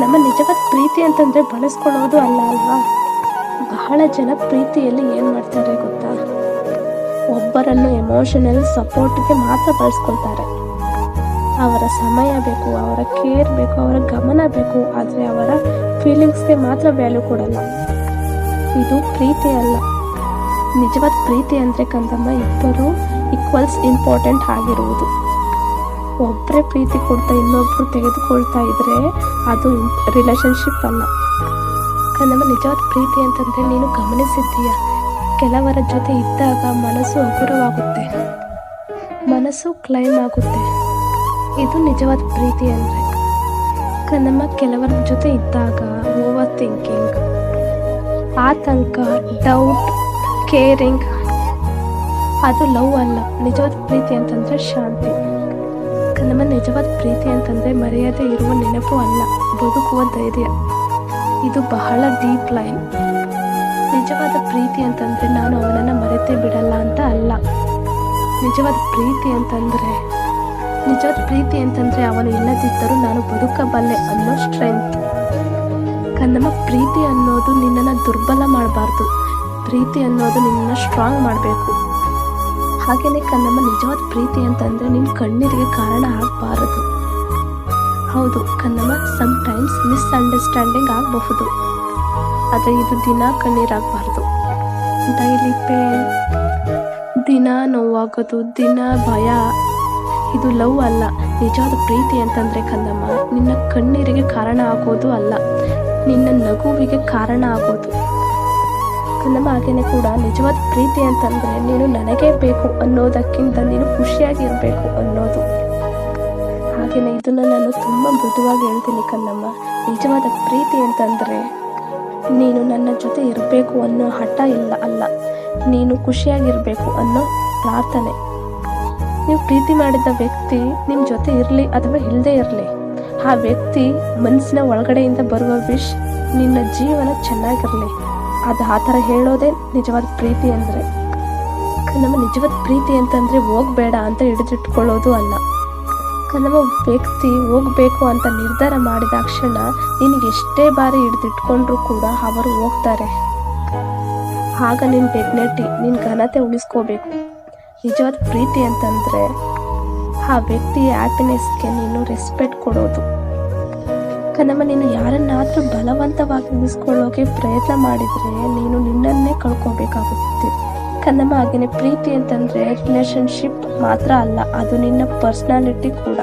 ನಮ್ಮ ನಿಜವಾದ ಪ್ರೀತಿ ಅಂತಂದರೆ ಬಳಸ್ಕೊಳ್ಳೋದು ಅಲ್ಲ ಅಲ್ವಾ. ಬಹಳ ಜನ ಪ್ರೀತಿಯಲ್ಲಿ ಏನು ಮಾಡ್ತಾರೆ ಗೊತ್ತಾ, ಒಬ್ಬರನ್ನು ಎಮೋಷನಲ್ ಸಪೋರ್ಟ್ಗೆ ಮಾತ್ರ ಬಳಸ್ಕೊಳ್ತಾರೆ. ಅವರ ಸಮಯ ಬೇಕು, ಅವರ ಕೇರ್ ಬೇಕು, ಅವರ ಗಮನ ಬೇಕು, ಆದರೆ ಅವರ ಫೀಲಿಂಗ್ಸ್ಗೆ ಮಾತ್ರ ವ್ಯಾಲ್ಯೂ ಕೊಡಲ್ಲ. ಇದು ಪ್ರೀತಿ ಅಲ್ಲ. ನಿಜವಾದ ಪ್ರೀತಿ ಅಂದರೆ ಕಂದಮ್ಮ ಇಬ್ಬರು ಈಕ್ವಲ್ಸ್ ಇಂಪಾರ್ಟೆಂಟ್ ಆಗಿರುವುದು. ಒಬ್ಬರೇ ಪ್ರೀತಿ ಕೊಡ್ತಾ ಇನ್ನೊಬ್ಬರು ತೆಗೆದುಕೊಳ್ತಾ ಇದ್ರೆ ಅದು ರಿಲೇಶನ್ಶಿಪ್ ಅಲ್ಲ. ಕಂದಮ್ಮ ನಿಜವಾದ ಪ್ರೀತಿ ಅಂತಂದರೆ ನೀನು ಗಮನಿಸಿದ್ದೀಯ, ಕೆಲವರ ಜೊತೆ ಇದ್ದಾಗ ಮನಸ್ಸು ಹಗುರವಾಗುತ್ತೆ, ಮನಸ್ಸು ಕ್ಲೈಮ್ ಆಗುತ್ತೆ. ಇದು ನಿಜವಾದ ಪ್ರೀತಿ ಅಂದರೆ. ಕಂದಮ್ಮ ಕೆಲವರ ಜೊತೆ ಇದ್ದಾಗ ಓವರ್ ಥಿಂಕಿಂಗ್, ಆತಂಕ, ಡೌಟ್, ಕೇರಿಂಗ್, ಅದು ಲವ್ ಅಲ್ಲ. ನಿಜವಾದ ಪ್ರೀತಿ ಅಂತಂದರೆ ಶಾಂತಿ. ನಮ್ಮ ನಿಜವಾದ ಪ್ರೀತಿ ಅಂತಂದರೆ ಮರೆಯದೇ ಇರುವ ನೆನಪು ಅಲ್ಲ, ಬದುಕುವ ಧೈರ್ಯ. ಇದು ಬಹಳ ಡೀಪ್ ಲೈನ್. ನಿಜವಾದ ಪ್ರೀತಿ ಅಂತಂದರೆ ನಾನು ಅವನನ್ನು ಮರೆತೇ ಬಿಡಲ್ಲ ಅಂತ ಅಲ್ಲ. ನಿಜವಾದ ಪ್ರೀತಿ ಅಂತಂದರೆ ಅವನು ಇಲ್ಲದಿದ್ದರೂ ನಾನು ಬದುಕಬಲ್ಲೆ ಅನ್ನೋ ಸ್ಟ್ರೆಂತ್. ಕನ್ನಮ್ಮ ಪ್ರೀತಿ ಅನ್ನೋದು ನಿನ್ನನ್ನು ದುರ್ಬಲ ಮಾಡಬಾರ್ದು, ಪ್ರೀತಿ ಅನ್ನೋದು ನಿನ್ನನ್ನು ಸ್ಟ್ರಾಂಗ್ ಮಾಡಬೇಕು. ಹಾಗೆಯೇ ಕನ್ನಮ್ಮ ನಿಜವಾದ ಪ್ರೀತಿ ಅಂತಂದರೆ ನಿನ್ನ ಕಣ್ಣೀರಿಗೆ ಕಾರಣ ಆಗಬಾರದು. ಹೌದು ಕನ್ನಮ್ಮ, ಸಮ್ಟೈಮ್ಸ್ ಮಿಸ್ಅಂಡರ್ಸ್ಟ್ಯಾಂಡಿಂಗ್ ಆಗಬಹುದು, ಆದರೆ ಇದು ದಿನ ಕಣ್ಣೀರಾಗಬಾರ್ದು. ಡೈಲಿ ಪೇನ್, ದಿನ ನೋವಾಗೋದು, ದಿನ ಭಯ, ಇದು ಲವ್ ಅಲ್ಲ. ನಿಜವಾದ ಪ್ರೀತಿ ಅಂತಂದರೆ ಕನ್ನಮ್ಮ ನಿನ್ನ ಕಣ್ಣೀರಿಗೆ ಕಾರಣ ಆಗೋದು ಅಲ್ಲ, ನಿನ್ನ ನಗುವಿಗೆ ಕಾರಣ ಆಗೋದು. ಕನ್ನಮ್ಮ ಹಾಗೇನೆ ಕೂಡ ನಿಜವಾದ ಪ್ರೀತಿ ಅಂತಂದರೆ ನೀನು ನನಗೇ ಬೇಕು ಅನ್ನೋದಕ್ಕಿಂತ ನೀನು ಖುಷಿಯಾಗಿರಬೇಕು ಅನ್ನೋದು. ಹಾಗೆಯೇ ಇದನ್ನು ನಾನು ತುಂಬ ಮೃದುವಾಗಿ ಹೇಳ್ತೀನಿ ಕನ್ನಮ್ಮ. ನಿಜವಾದ ಪ್ರೀತಿ ಅಂತಂದರೆ ನೀನು ನನ್ನ ಜೊತೆ ಇರಬೇಕು ಅನ್ನೋ ಹಠ ಅಲ್ಲ, ನೀನು ಖುಷಿಯಾಗಿರಬೇಕು ಅನ್ನೋ ಪ್ರಾರ್ಥನೆ. ನೀವು ಪ್ರೀತಿ ಮಾಡಿದ ವ್ಯಕ್ತಿ ನಿಮ್ಮ ಜೊತೆ ಇರಲಿ ಅಥವಾ ಇಲ್ಲದೇ ಇರಲಿ, ಆ ವ್ಯಕ್ತಿ ಮನಸ್ಸಿನ ಒಳಗಡೆಯಿಂದ ಬರುವ ವಿಶ್ ನಿನ್ನ ಜೀವನ ಚೆನ್ನಾಗಿರಲಿ, ಅದು ಆ ಥರ ಹೇಳೋದೇ ನಿಜವಾದ ಪ್ರೀತಿ ಅಂದರೆ. ನಮ್ಮ ನಿಜವಾದ ಪ್ರೀತಿ ಅಂತಂದರೆ ಹೋಗಬೇಡ ಅಂತ ಹಿಡಿದಿಟ್ಕೊಳ್ಳೋದು ಅಲ್ಲ. ನಮ್ಮ ವ್ಯಕ್ತಿ ಹೋಗಬೇಕು ಅಂತ ನಿರ್ಧಾರ ಮಾಡಿದ ಕ್ಷಣ ನಿನಗೆ ಎಷ್ಟೇ ಬಾರಿ ಹಿಡಿದಿಟ್ಕೊಂಡ್ರೂ ಕೂಡ ಅವರು ಹೋಗ್ತಾರೆ. ಆಗ ನಿನ್ನ ಡಿಗ್ನಿಟಿ, ನಿನ್ನ ಘನತೆ ಉಳಿಸ್ಕೋಬೇಕು. ನಿಜವಾದ ಪ್ರೀತಿ ಅಂತಂದರೆ ಆ ವ್ಯಕ್ತಿಯ ಹ್ಯಾಪಿನೆಸ್ಗೆ ನೀನು ರೆಸ್ಪೆಕ್ಟ್ ಕೊಡೋದು. ಕನ್ನಮ್ಮ ನೀನು ಯಾರನ್ನಾದರೂ ಬಲವಂತವಾಗಿ ಉಳಿಸ್ಕೊಳ್ಳೋಕೆ ಪ್ರಯತ್ನ ಮಾಡಿದರೆ ನೀನು ನಿನ್ನನ್ನೇ ಕಳ್ಕೋಬೇಕಾಗುತ್ತೆ. ಕನ್ನಮ್ಮ ಹಾಗೆಯೇ ಪ್ರೀತಿ ಅಂತಂದರೆ ರಿಲೇಶನ್ಶಿಪ್ ಮಾತ್ರ ಅಲ್ಲ, ಅದು ನಿನ್ನ ಪರ್ಸ್ನಾಲಿಟಿ ಕೂಡ.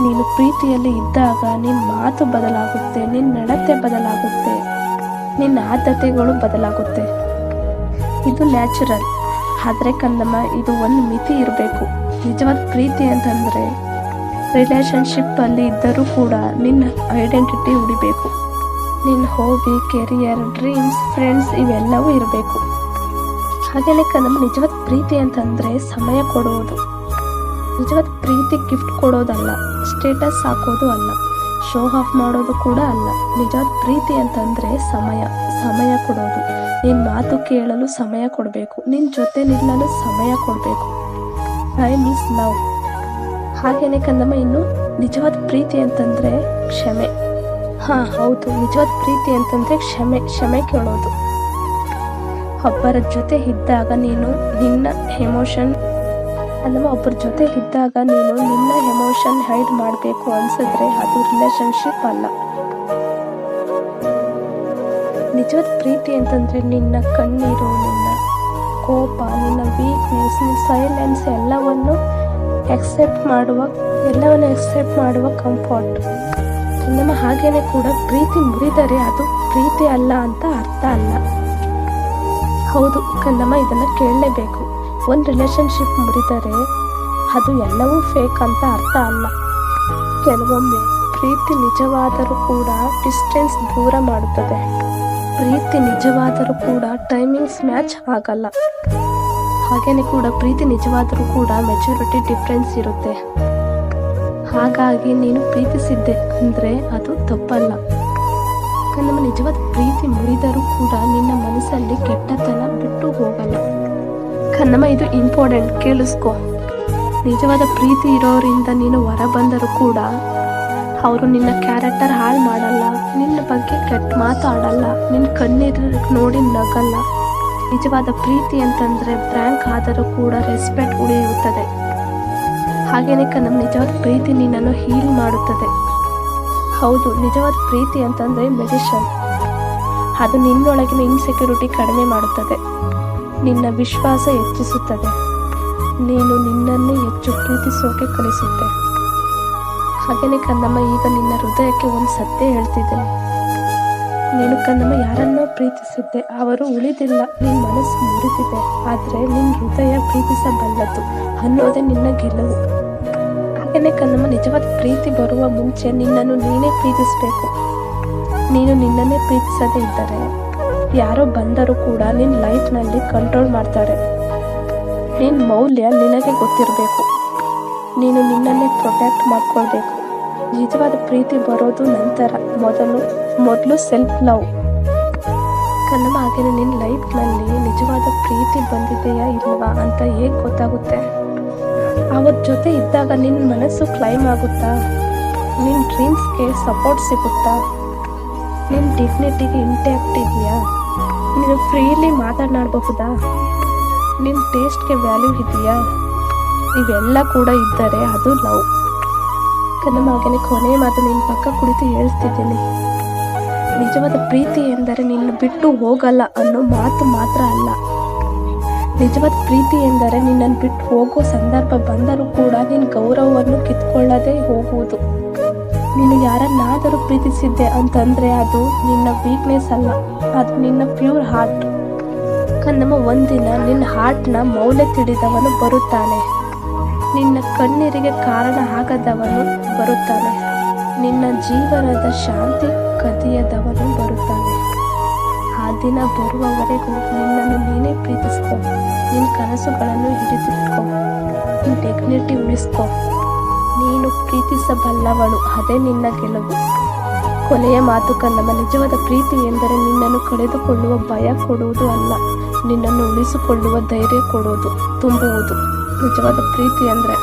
ನೀನು ಪ್ರೀತಿಯಲ್ಲಿ ಇದ್ದಾಗ ನಿನ್ನ ಮಾತು ಬದಲಾಗುತ್ತೆ, ನಿನ್ನ ನಡತೆ ಬದಲಾಗುತ್ತೆ, ನಿನ್ನ ಆದ್ಯತೆಗಳು ಬದಲಾಗುತ್ತೆ. ಇದು ನ್ಯಾಚುರಲ್. ಆದರೆ ಕನ್ನಮ್ಮ ಇದು ಒಂದು ಮಿತಿ ಇರಬೇಕು. ನಿಜವಾದ ಪ್ರೀತಿ ಅಂತಂದರೆ ರಿಲೇಶನ್ಶಿಪ್ಪಲ್ಲಿ ಇದ್ದರೂ ಕೂಡ ನಿನ್ನ ಐಡೆಂಟಿಟಿ ಉಳಿಬೇಕು. ನಿನ್ನ ಹಾಬಿ, ಕೆರಿಯರ್, ಡ್ರೀಮ್ಸ್, ಫ್ರೆಂಡ್ಸ್ ಇವೆಲ್ಲವೂ ಇರಬೇಕು. ಹಾಗೆಯೇ ಕನ್ನಮ್ಮ ನಿಜವಾದ ಪ್ರೀತಿ ಅಂತಂದರೆ ಸಮಯ ಕೊಡೋದು. ನಿಜವಾದ ಪ್ರೀತಿ ಗಿಫ್ಟ್ ಕೊಡೋದಲ್ಲ, ಸ್ಟೇಟಸ್ ಹಾಕೋದು ಅಲ್ಲ, ಶೋ ಆಫ್ ಮಾಡೋದು ಕೂಡ ಅಲ್ಲ. ನಿಜವಾದ ಪ್ರೀತಿ ಅಂತಂದರೆ ಸಮಯ ಕೊಡೋದು. ನಿನ್ನ ಮಾತು ಕೇಳಲು ಸಮಯ ಕೊಡಬೇಕು, ನಿನ್ನ ಜೊತೆ ನಿಲ್ಲಲು ಸಮಯ ಕೊಡಬೇಕು. Time is love. ಹಾಗೆಯೇ ಕನ್ನಮ್ಮ ಇನ್ನು ನಿಜವಾದ ಪ್ರೀತಿ ಅಂತಂದರೆ ಕ್ಷಮೆ. ಹೌದು, ನಿಜವಾದ ಪ್ರೀತಿ ಅಂತಂದರೆ ಕ್ಷಮೆ ಕೇಳೋದು. ಒಬ್ಬರ ಜೊತೆ ಇದ್ದಾಗ ನೀನು ನಿನ್ನ ಎಮೋಷನ್ ಹೈಡ್ ಮಾಡಬೇಕು ಅನ್ಸಿದ್ರೆ ಅದು ರಿಲೇಶನ್ಶಿಪ್ ಅಲ್ಲ. ನಿಜವಾದ ಪ್ರೀತಿ ಅಂತಂದರೆ ನಿನ್ನ ಕಣ್ಣೀರು, ನಿನ್ನ ಕೋಪ, ನಿನ್ನ ವೀಕ್ನೆಸ್, ನಿನ್ನ ಸೈಲೆನ್ಸ್ ಎಲ್ಲವನ್ನು ಎಕ್ಸೆಪ್ಟ್ ಮಾಡುವ ಕಂಫರ್ಟ್. ನಮ್ಮ ಹಾಗೇನೆ ಕೂಡ ಪ್ರೀತಿ ಮುರಿದರೆ ಅದು ಪ್ರೀತಿ ಅಲ್ಲ ಅಂತ ಅರ್ಥ ಅಲ್ಲ. ಹೌದು ಕನ್ನಮ್ಮ, ಇದನ್ನು ಕೇಳಲೇಬೇಕು. ಒಂದು ರಿಲೇಶನ್ಶಿಪ್ ಮುರಿದರೆ ಅದು ಎಲ್ಲವೂ ಫೇಕ್ ಅಂತ ಅರ್ಥ ಅಲ್ಲ. ಕೆಲವೊಮ್ಮೆ ಪ್ರೀತಿ ನಿಜವಾದರೂ ಕೂಡ ಡಿಸ್ಟೆನ್ಸ್ ದೂರ ಮಾಡುತ್ತದೆ. ಪ್ರೀತಿ ನಿಜವಾದರೂ ಕೂಡ ಟೈಮಿಂಗ್ಸ್ ಮ್ಯಾಚ್ ಆಗಲ್ಲ. ಹಾಗೇನೆ ಕೂಡ ಪ್ರೀತಿ ನಿಜವಾದರೂ ಕೂಡ ಮೆಚುರಿಟಿ ಡಿಫ್ರೆನ್ಸ್ ಇರುತ್ತೆ. ಹಾಗಾಗಿ ನೀನು ಪ್ರೀತಿಸಿದ್ದೆ ಅಂದರೆ ಅದು ತಪ್ಪಲ್ಲ. ನಮ್ಮ ನಿಜವಾದ ಪ್ರೀತಿ ಮುರಿದರೂ ಕೂಡ ನಿನ್ನ ಮನಸ್ಸಲ್ಲಿ ಕೆಟ್ಟತನ ಬಿಟ್ಟು ಹೋಗಲ್ಲ. ಕನ್ನಮ್ಮ ಇದು ಇಂಪಾರ್ಟೆಂಟ್, ಕೇಳಿಸ್ಕೊ. ನಿಜವಾದ ಪ್ರೀತಿ ಇರೋರಿಂದ ನೀನು ಹೊರ ಬಂದರೂ ಕೂಡ ಅವರು ನಿನ್ನ ಕ್ಯಾರೆಕ್ಟರ್ ಹಾಳು ಮಾಡಲ್ಲ, ನಿನ್ನ ಬಗ್ಗೆ ಕೆಟ್ಟ ಮಾತಾಡಲ್ಲ, ನಿನ್ನ ಕಣ್ಣೀರು ನೋಡಿ ನಗಲ್ಲ. ನಿಜವಾದ ಪ್ರೀತಿ ಅಂತಂದರೆ ಬ್ರ್ಯಾಂಕ್ ಆದರೂ ಕೂಡ ರೆಸ್ಪೆಕ್ಟ್ ಉಳಿಯುತ್ತದೆ. ಹಾಗೇನೆ ನಮ್ಮ ನಿಜವಾದ ಪ್ರೀತಿ ನಿನ್ನನ್ನು ಹೀಲ್ ಮಾಡುತ್ತದೆ. ಹೌದು, ನಿಜವಾದ ಪ್ರೀತಿ ಅಂತಂದರೆ ಮೆಡಿಷನ್. ಅದು ನಿನ್ನೊಳಗಿನ ಇನ್ಸೆಕ್ಯೂರಿಟಿ ಕಡಿಮೆ ಮಾಡುತ್ತದೆ, ನಿನ್ನ ವಿಶ್ವಾಸ ಹೆಚ್ಚಿಸುತ್ತದೆ, ನೀನು ನಿನ್ನನ್ನೇ ಹೆಚ್ಚು ಪ್ರೀತಿಸೋಕೆ ಕಲಿಸುತ್ತೆ. ಹಾಗೆಯೇ ಕನ್ನಮ್ಮ, ಈಗ ನಿನ್ನ ಹೃದಯಕ್ಕೆ ಒಂದು ಸತ್ಯ ಹೇಳ್ತಿದ್ದೇನೆ. ನೀನು ಕನ್ನಮ್ಮ ಯಾರನ್ನೋ ಪ್ರೀತಿಸಿದ್ದೆ, ಅವರು ಉಳಿದಿಲ್ಲ, ನಿನ್ನ ಮನಸ್ಸು ಮುರಿದಿದೆ. ಆದರೆ ನಿನ್ನ ಹೃದಯ ಪ್ರೀತಿಸಬಲ್ಲದು ಅನ್ನೋದೇ ನಿನ್ನ ಗೆಲುವು. ಹಾಗೆಯೇ ಕನ್ನಮ್ಮ, ನಿಜವಾದ ಪ್ರೀತಿ ಬರುವ ಮುಂಚೆ ನಿನ್ನನ್ನು ನೀನೇ ಪ್ರೀತಿಸಬೇಕು. ನೀನು ನಿನ್ನನ್ನೇ ಪ್ರೀತಿಸದೇ ಇದ್ದರೆ ಯಾರೋ ಬಂದರೂ ಕೂಡ ನಿನ್ನ ಲೈಫ್ನಲ್ಲಿ ಕಂಟ್ರೋಲ್ ಮಾಡ್ತಾರೆ. ನಿನ್ನ ಮೌಲ್ಯ ನಿನಗೆ ಗೊತ್ತಿರಬೇಕು. ನೀನು ನಿನ್ನನ್ನೇ ಪ್ರೊಟೆಕ್ಟ್ ಮಾಡ್ಕೊಳ್ಬೇಕು. ನಿಜವಾದ ಪ್ರೀತಿ ಬರೋದು ನಂತರ, ಮೊದಲು ಸೆಲ್ಫ್ ಲವ್. ಕನ್ನಮ್ಮ, ಹಾಗೆಯೇ ನಿನ್ನ ಲೈಫ್ನಲ್ಲಿ ನಿಜವಾದ ಪ್ರೀತಿ ಬಂದಿದೆಯಾ ಇಲ್ವಾ ಅಂತ ಹೇಗೆ ಗೊತ್ತಾಗುತ್ತೆ? ಅವ್ರ ಜೊತೆ ಇದ್ದಾಗ ನಿನ್ನ ಮನಸ್ಸು ಕ್ಲೈಮ್ ಆಗುತ್ತಾ? ನಿನ್ನ ಡ್ರೀಮ್ಸ್ಗೆ ಸಪೋರ್ಟ್ ಸಿಗುತ್ತಾ? ನಿನ್ನ ಡಿಗ್ನಿಟಿಗೆ ಇಂಟ್ಯಾಕ್ಟ್ ಇದೆಯಾ? ನೀನು ಫ್ರೀಲಿ ಮಾತನಾಡಬಹುದಾ? ನಿನ್ನ ಟೇಸ್ಟ್ಗೆ ವ್ಯಾಲ್ಯೂ ಇದೆಯಾ? ಇವೆಲ್ಲ ಕೂಡ ಇದ್ದರೆ ಅದು ಲವ್. ಕನ್ನಮ್ಮ, ಹಾಗೆಯೇ ಕೊನೆಯ ಮಾತು ನಿನ್ನ ಪಕ್ಕ ಕುಳಿತು ಹೇಳ್ತಿದ್ದೀನಿ. ನಿಜವಾದ ಪ್ರೀತಿ ಎಂದರೆ ನಿನ್ನ ಬಿಟ್ಟು ಹೋಗಲ್ಲ ಅನ್ನೋ ಮಾತು ಮಾತ್ರ ಅಲ್ಲ. ನಿಜವಾದ ಪ್ರೀತಿ ಎಂದರೆ ನಿನ್ನನ್ನು ಬಿಟ್ಟು ಹೋಗೋ ಸಂದರ್ಭ ಬಂದರೂ ಕೂಡ ನಿನ್ನ ಗೌರವವನ್ನು ಕಿತ್ಕೊಳ್ಳದೆ ಹೋಗುವುದು. ನೀನು ಯಾರನ್ನಾದರೂ ಪ್ರೀತಿಸಿದ್ದೆ ಅಂತಂದರೆ ಅದು ನಿನ್ನ ವೀಕ್ನೆಸ್ ಅಲ್ಲ, ಅದು ನಿನ್ನ ಪ್ಯೂರ್ ಹಾರ್ಟ್. ಕನ್ನಮ್ಮ, ಒಂದಿನ ನಿನ್ನ ಹಾರ್ಟ್ನ ಮೌಲ್ಯ ತಿಳಿದವನು ಬರುತ್ತಾನೆ. ನಿನ್ನ ಕಣ್ಣೀರಿಗೆ ಕಾರಣ ಆಗದವನು ಬರುತ್ತಾನೆ. ನಿನ್ನ ಜೀವನದ ಶಾಂತಿ ಕದಿಯದವನು ಬರುತ್ತಾನೆ. ಆ ದಿನ ಬರುವವರೆಗೂ ನಿನ್ನನ್ನು ನೀನೇ ಪ್ರೀತಿಸ್ಕೊ. ನಿನ್ನ ಕನಸುಗಳನ್ನು ಹಿಡಿದಿಟ್ಕೊ. ನಿನ್ನ ಡಿಗ್ನಿಟಿ ಉಳಿಸ್ಕೊ. ನೀನು ಪ್ರೀತಿಸಬಲ್ಲವಳು, ಅದೇ ನಿನ್ನ ಗೆಲುವು. ಕೊನೆಯ ಮಾತು ಕನ್ನಮ್ಮ, ನಿಜವಾದ ಪ್ರೀತಿ ಎಂದರೆ ನಿನ್ನನ್ನು ಕಳೆದುಕೊಳ್ಳುವ ಭಯ ಕೊಡುವುದು ಅಲ್ಲ, ನಿನ್ನನ್ನು ಉಳಿಸಿಕೊಳ್ಳುವ ಧೈರ್ಯ ಕೊಡುವುದು, ತುಂಬುವುದು. ನಿಜವಾದ ಪ್ರೀತಿ ಅಂದರೆ